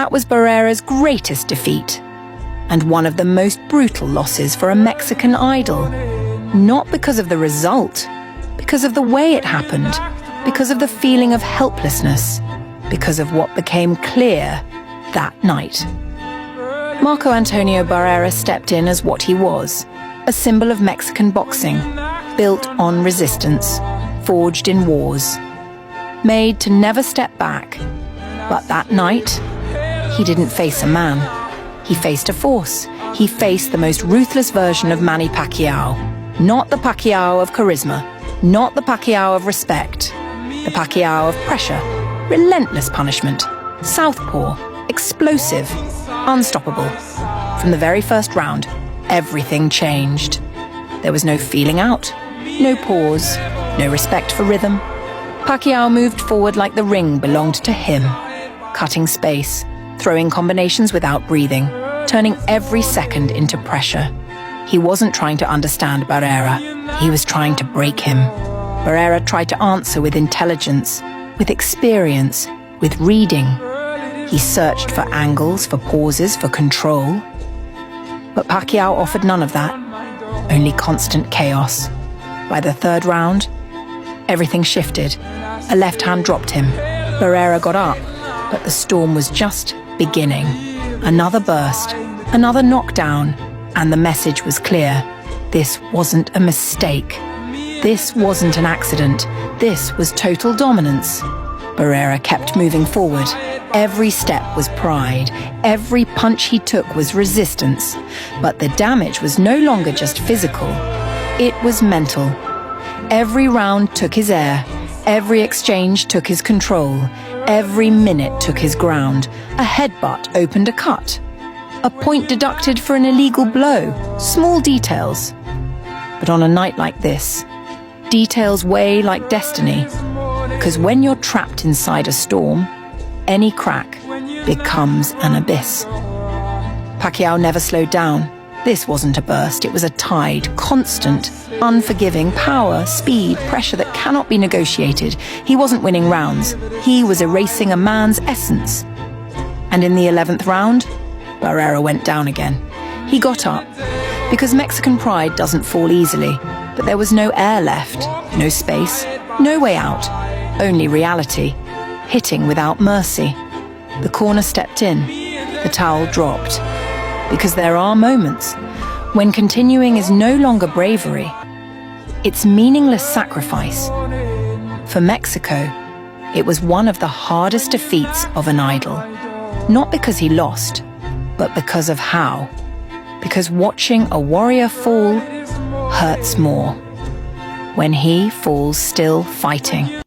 That was Barrera's greatest defeat, and one of the most brutal losses for a Mexican idol. Not because of the result, because of the way it happened, because of the feeling of helplessness, because of what became clear that night. Marco Antonio Barrera stepped in as what he was, a symbol of Mexican boxing, built on resistance, forged in wars, made to never step back. But that night, he didn't face a man. He faced a force. He faced the most ruthless version of Manny Pacquiao. Not the Pacquiao of charisma, not the Pacquiao of respect. The Pacquiao of pressure, relentless punishment, southpaw, explosive, unstoppable. From the very first round, everything changed. There was no feeling out, no pause, no respect for rhythm. Pacquiao moved forward like the ring belonged to him, cutting space, throwing combinations without breathing, turning every second into pressure. He wasn't trying to understand Barrera, he was trying to break him. Barrera tried to answer with intelligence, with experience, with reading. He searched for angles, for pauses, for control. But Pacquiao offered none of that, only constant chaos. By the third round, everything shifted. A left hand dropped him. Barrera got up, but the storm was just beginning. Another burst, another knockdown, and the message was clear. This wasn't a mistake. This wasn't an accident. This was total dominance. Barrera kept moving forward. Every step was pride. Every punch he took was resistance. But the damage was no longer just physical. It was mental. Every round took his air. Every exchange took his control. Every minute took his ground. A headbutt opened a cut. A point deducted for an illegal blow. Small details. But on a night like this, details weigh like destiny. Because when you're trapped inside a storm, any crack becomes an abyss. Pacquiao never slowed down. This wasn't a burst, it was a tide, constant, unforgiving power, speed, pressure that cannot be negotiated. He wasn't winning rounds, he was erasing a man's essence. And in the 11th round, Barrera went down again. He got up, because Mexican pride doesn't fall easily, but there was no air left, no space, no way out, only reality, hitting without mercy. The corner stepped in, the towel dropped. Because there are moments when continuing is no longer bravery, it's meaningless sacrifice. For Mexico, it was one of the hardest defeats of an idol. Not because he lost, but because of how. Because watching a warrior fall hurts more. When he falls still fighting.